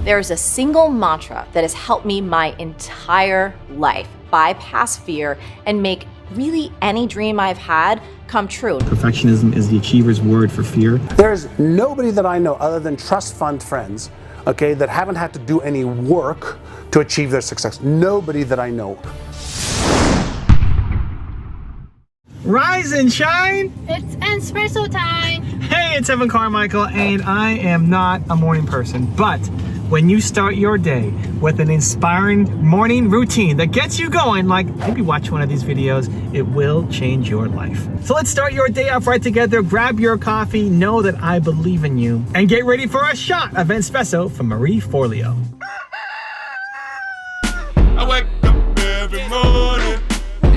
There's a single mantra that has helped me my entire life bypass fear and make really any dream I've had come true. Perfectionism is the achiever's word for fear. There's nobody that I know other than trust fund friends, okay, that haven't had to do any work to achieve their success. Nobody that I know. Rise and shine! It's Entspresso time! Hey, it's Evan Carmichael, and I am not a morning person, but when you start your day with an inspiring morning routine that gets you going, like maybe watch one of these videos, it will change your life. So let's start your day off right together. Grab your coffee, know that I believe in you, and get ready for a shot of Entspresso from Marie Forleo. I wake up every morning.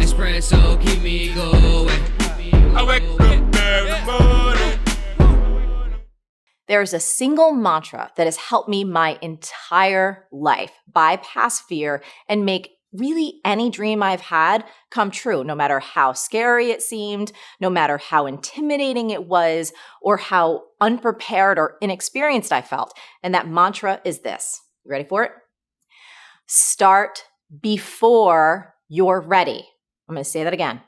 Espresso keep me going. I wake up every morning. There's a single mantra that has helped me my entire life bypass fear and make really any dream I've had come true, no matter how scary it seemed, no matter how intimidating it was, or how unprepared or inexperienced I felt. And that mantra is this. You ready for it? Start before you're ready. I'm going to say that again.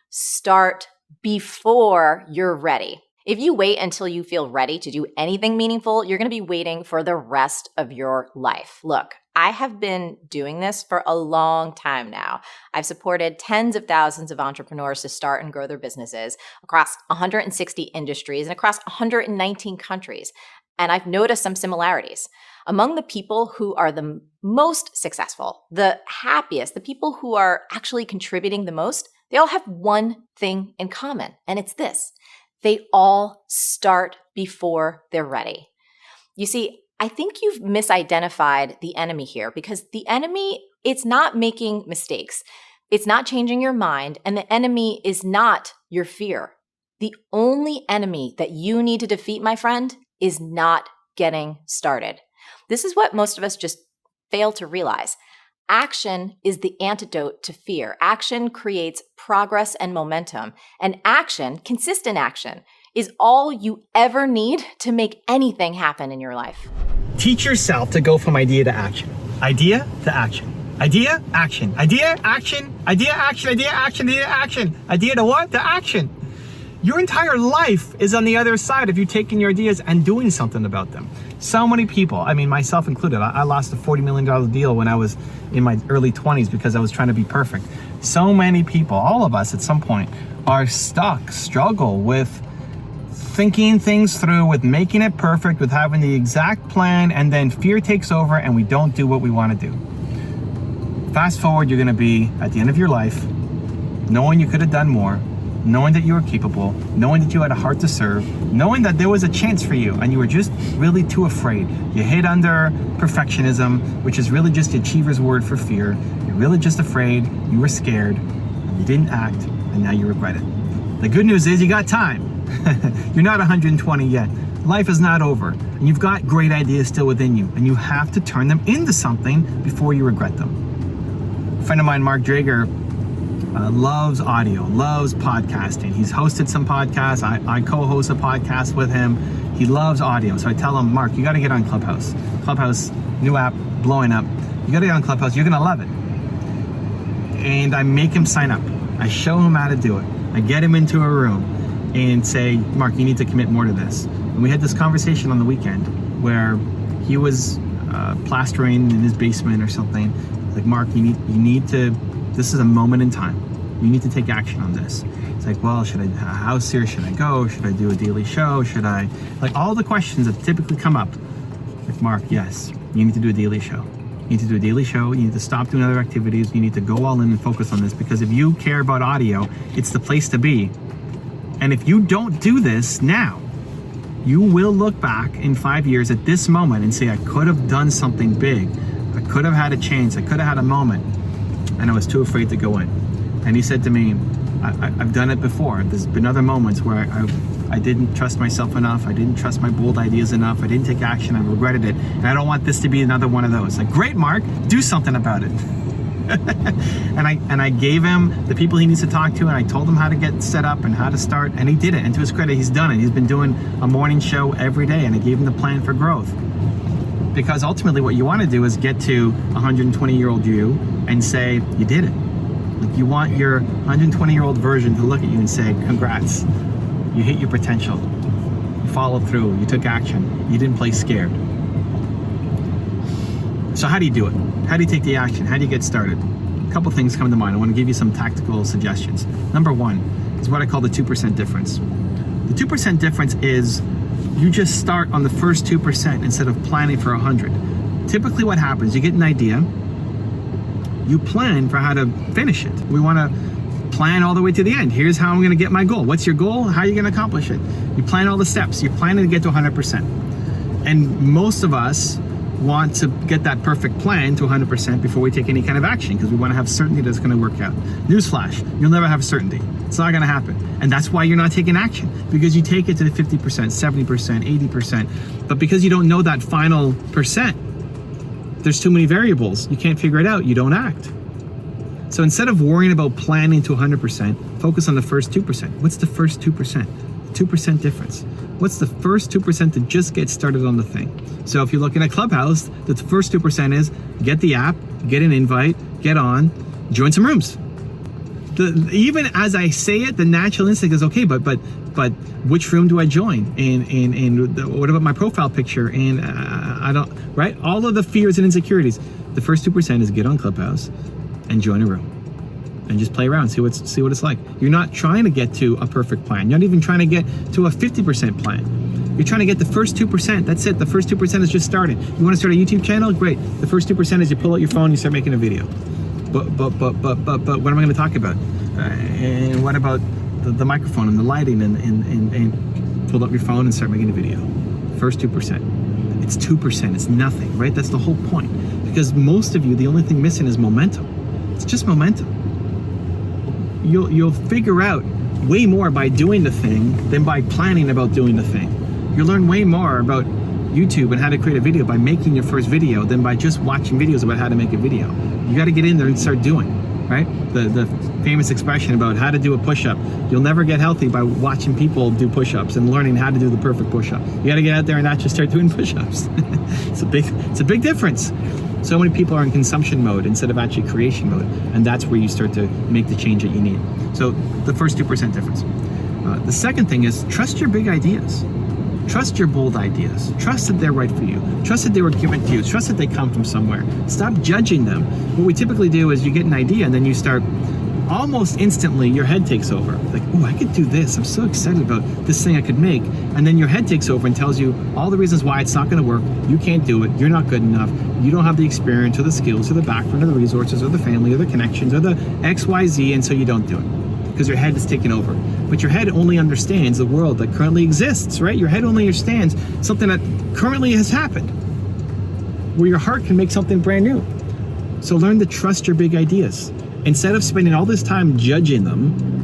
Start before you're ready. If you wait until you feel ready to do anything meaningful, you're going to be waiting for the rest of your life. Look, I have been doing this for a long time now. I've supported tens of thousands of entrepreneurs to start and grow their businesses across 160 industries and across 119 countries. And I've noticed some similarities. Among the people who are the most successful, the happiest, the people who are actually contributing the most, they all have one thing in common, and it's this. They all start before they're ready. You see, I think you've misidentified the enemy here because the enemy, it's not making mistakes. It's not changing your mind, and the enemy is not your fear. The only enemy that you need to defeat, my friend, is not getting started. This is what most of us just fail to realize. Action is the antidote to fear. Action creates progress and momentum. And action, consistent action, is all you ever need to make anything happen in your life. Teach yourself to go from idea to action. Idea to action. Idea, action. Idea, action. Idea, action. Idea, action. Idea, action. Idea to what? To action. Your entire life is on the other side of you taking your ideas and doing something about them. So many people, I mean, myself included, I lost a $40 million deal when I was in my early 20s because I was trying to be perfect. So many people, all of us at some point, are stuck, struggle with thinking things through, with making it perfect, with having the exact plan, and then fear takes over and we don't do what we want to do. Fast forward, you're going to be at the end of your life, knowing you could have done more, knowing that you were capable, knowing that you had a heart to serve, knowing that there was a chance for you and you were just really too afraid. You hid under perfectionism, which is really just the achiever's word for fear. You're really just afraid, you were scared, and you didn't act, and now you regret it. The good news is you got time. You're not 120 yet. Life is not over, and you've got great ideas still within you, and you have to turn them into something before you regret them. A friend of mine, Mark Drager, loves audio, loves podcasting. He's hosted some podcasts. I co-host a podcast with him. He loves audio. So I tell him, Mark, you got to get on Clubhouse. Clubhouse, new app, blowing up. You got to get on Clubhouse. You're going to love it. And I make him sign up. I show him how to do it. I get him into a room and say, Mark, you need to commit more to this. And we had this conversation on the weekend where he was plastering in his basement or something. Like, Mark, you need to, this is a moment in time. You need to take action on this. It's like, well, how serious should I go? Should I do a daily show? Should I, like all the questions that typically come up. Like, Mark, yes, you need to do a daily show. You need to do a daily show. You need to stop doing other activities. You need to go all in and focus on this, because if you care about audio, it's the place to be. And if you don't do this now, you will look back in 5 years at this moment and say, I could have done something big. I could have had a chance. I could have had a moment. And I was too afraid to go in. And he said to me, I've done it before. There's been other moments where I didn't trust myself enough. I didn't trust my bold ideas enough. I didn't take action. I regretted it. And I don't want this to be another one of those. Like, great, Mark, do something about it. and I gave him the people he needs to talk to, and I told him how to get set up and how to start, and he did it. And to his credit, he's done it. He's been doing a morning show every day, and I gave him the plan for growth. Because ultimately what you want to do is get to 120-year-old you and say, you did it. Like, you want your 120-year-old version to look at you and say, congrats, you hit your potential. You followed through, you took action, you didn't play scared. So how do you do it? How do you take the action? How do you get started? A couple things come to mind. I want to give you some tactical suggestions. Number one is what I call the 2% difference. The 2% difference is you just start on the first 2% instead of planning for 100. Typically what happens, you get an idea, you plan for how to finish it. We want to plan all the way to the end. Here's how I'm going to get my goal. What's your goal? How are you going to accomplish it? You plan all the steps. You're planning to get to 100%. And most of us want to get that perfect plan to 100% before we take any kind of action, because we want to have certainty that it's going to work out. Newsflash, you'll never have certainty. It's not going to happen. And that's why you're not taking action, because you take it to the 50%, 70%, 80%. But because you don't know that final percent, there's too many variables. You can't figure it out. You don't act. So instead of worrying about planning to 100%, focus on the first 2%. What's the first 2%? 2% difference. What's the first 2% to just get started on the thing? So if you're looking at Clubhouse, the first 2% is get the app, get an invite, get on, join some rooms. Even as I say it, the natural instinct is, okay, but which room do I join? And what about my profile picture? And I don't, right? All of the fears and insecurities. The first 2% is get on Clubhouse and join a room. And just play around, see what it's like. You're not trying to get to a perfect plan. You're not even trying to get to a 50% plan. You're trying to get the first 2%. That's it. The first 2% is just starting. You want to start a YouTube channel? Great. The first 2% is you pull out your phone and you start making a video. But what am I going to talk about? And what about the microphone and the lighting and pull up your phone and start making a video? First 2%. It's 2%. It's nothing, right? That's the whole point. Because most of you, the only thing missing is momentum. It's just momentum. You'll figure out way more by doing the thing than by planning about doing the thing. You'll learn way more about YouTube and how to create a video by making your first video than by just watching videos about how to make a video. You got to get in there and start doing, right? The famous expression about how to do a push-up. You'll never get healthy by watching people do push-ups and learning how to do the perfect push-up. You got to get out there and actually start doing push-ups. It's a big difference. So many people are in consumption mode instead of actually creation mode, and that's where you start to make the change that you need. So the first 2% difference. The second thing is trust your big ideas. Trust your bold ideas. Trust that they're right for you. Trust that they were given to you. Trust that they come from somewhere. Stop judging them. What we typically do is you get an idea and then you start, almost instantly your head takes over. Like, oh, I could do this. I'm so excited about this thing I could make. And then your head takes over and tells you all the reasons why it's not going to work. You can't do it. You're not good enough. You don't have the experience or the skills or the background or the resources or the family or the connections or the XYZ, and so you don't do it because your head is taking over. But your head only understands the world that currently exists, right? Your head only understands something that currently has happened, where your heart can make something brand new. So learn to trust your big ideas. Instead of spending all this time judging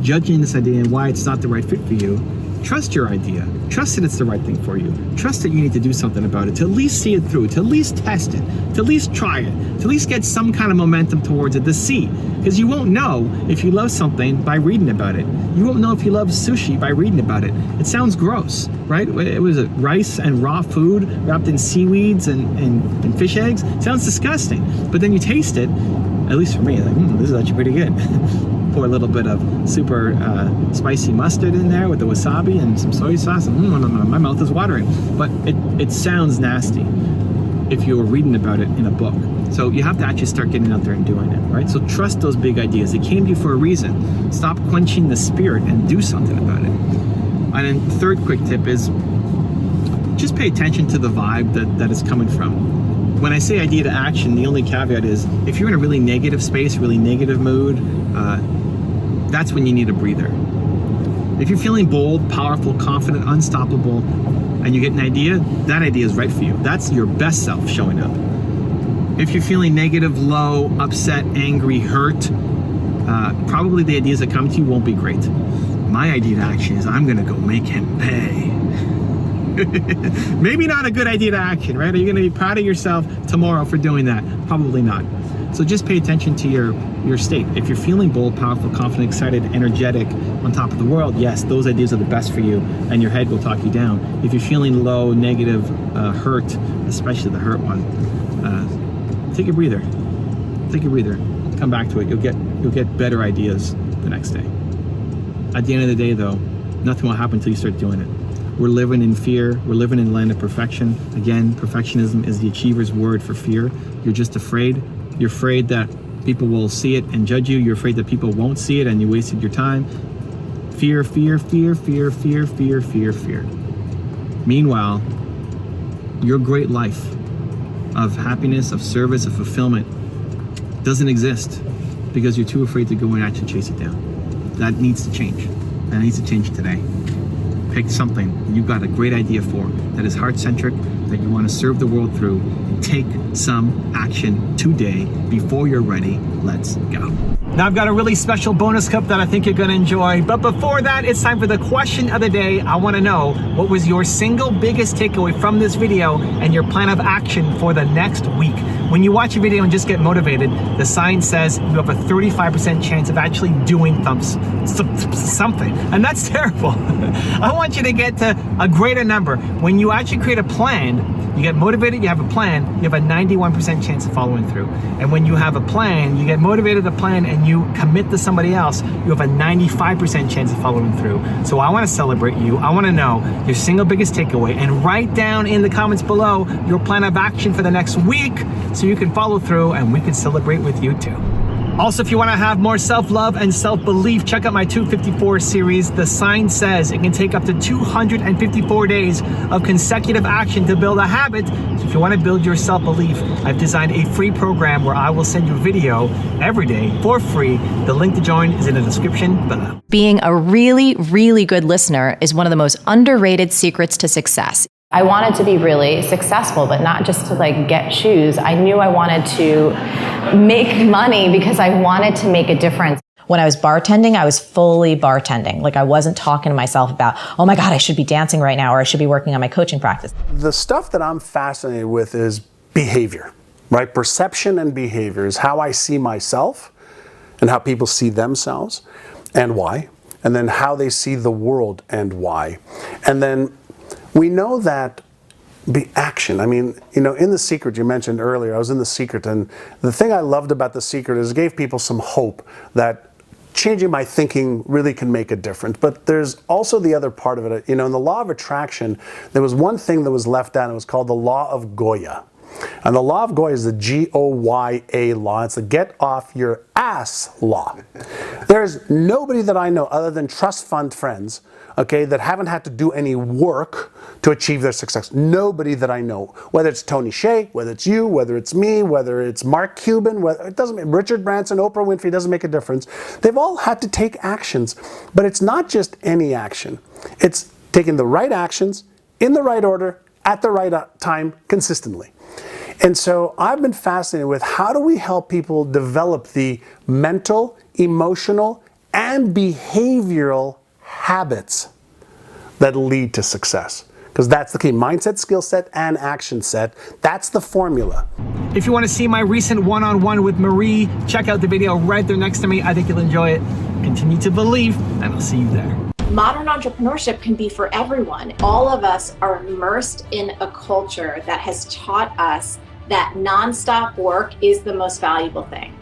this idea and why it's not the right fit for you, trust your idea. Trust that it's the right thing for you. Trust that you need to do something about it, to at least see it through, to at least test it, to at least try it, to at least get some kind of momentum towards it, to see. Because you won't know if you love something by reading about it. You won't know if you love sushi by reading about it. It sounds gross, right? It was rice and raw food wrapped in seaweeds and fish eggs. It sounds disgusting. But then you taste it, at least for me, like, this is actually pretty good. Pour a little bit of super spicy mustard in there with the wasabi and some soy sauce. My mouth is watering. But it sounds nasty if you were reading about it in a book. So you have to actually start getting out there and doing it, right? So trust those big ideas. They came to you for a reason. Stop quenching the spirit and do something about it. And then the third quick tip is just pay attention to the vibe that it's coming from. When I say idea to action, the only caveat is if you're in a really negative space, really negative mood, that's when you need a breather. If you're feeling bold, powerful, confident, unstoppable, and you get an idea, that idea is right for you. That's your best self showing up. If you're feeling negative, low, upset, angry, hurt, probably the ideas that come to you won't be great. My idea to action is I'm gonna go make him pay. Maybe not a good idea to action, right? Are you going to be proud of yourself tomorrow for doing that? Probably not. So just pay attention to your state. If you're feeling bold, powerful, confident, excited, energetic, on top of the world, yes, those ideas are the best for you, and your head will talk you down. If you're feeling low, negative, hurt, especially the hurt one, take a breather. Take a breather. Come back to it. You'll get better ideas the next day. At the end of the day, though, nothing will happen until you start doing it. We're living in fear. We're living in the land of perfection. Again, perfectionism is the achiever's word for fear. You're just afraid. You're afraid that people will see it and judge you. You're afraid that people won't see it and you wasted your time. Fear, fear, fear, fear, fear, fear, fear, fear. Meanwhile, your great life of happiness, of service, of fulfillment doesn't exist because you're too afraid to go and actually chase it down. That needs to change. That needs to change today. Pick something you've got a great idea for that is heart-centric, that you want to serve the world through, and take some action today before you're ready. Let's go. Now I've got a really special bonus cup that I think you're going to enjoy. But before that, it's time for the question of the day. I want to know, what was your single biggest takeaway from this video and your plan of action for the next week? When you watch a video and just get motivated, the sign says you have a 35% chance of actually doing something. And that's terrible. I want you to get to a greater number. When you actually create a plan, you get motivated, you have a plan, you have a 91% chance of following through. And when you have a plan, you get motivated to plan and you commit to somebody else, you have a 95% chance of following through. So I want to celebrate you. I want to know your single biggest takeaway, and write down in the comments below your plan of action for the next week so you can follow through and we can celebrate with you too. Also, if you want to have more self-love and self-belief, check out my 254 series. The sign says it can take up to 254 days of consecutive action to build a habit. So if you want to build your self-belief, I've designed a free program where I will send you a video every day for free. The link to join is in the description below. Being a really, really good listener is one of the most underrated secrets to success. I wanted to be really successful, but not just to like get shoes. I knew I wanted to make money because I wanted to make a difference. When I was bartending, I was fully bartending. Like I wasn't talking to myself about, oh my God, I should be dancing right now, or I should be working on my coaching practice. The stuff that I'm fascinated with is behavior, right? Perception and behavior is how I see myself and how people see themselves and why, and then how they see the world and why. And then we know that the action, I mean, you know, in The Secret, you mentioned earlier, I was in The Secret, and the thing I loved about The Secret is it gave people some hope that changing my thinking really can make a difference. But there's also the other part of it. You know, in the Law of Attraction, there was one thing that was left out, and it was called the Law of Goya. And the Law of Goya is the G-O-Y-A law. It's the get off your ass law. There's nobody that I know other than trust fund friends, okay, that haven't had to do any work to achieve their success. Nobody that I know, whether it's Tony Hsieh, whether it's you, whether it's me, whether it's Mark Cuban, it doesn't make, Richard Branson, Oprah Winfrey, doesn't make a difference. They've all had to take actions, but it's not just any action. It's taking the right actions in the right order at the right time consistently. And so I've been fascinated with how do we help people develop the mental, emotional, and behavioral habits that lead to success. Because that's the key. Mindset, skill set, and action set. That's the formula. If you want to see my recent one-on-one with Marie, check out the video right there next to me. I think you'll enjoy it. Continue to believe, and I'll see you there. Modern entrepreneurship can be for everyone. All of us are immersed in a culture that has taught us that nonstop work is the most valuable thing.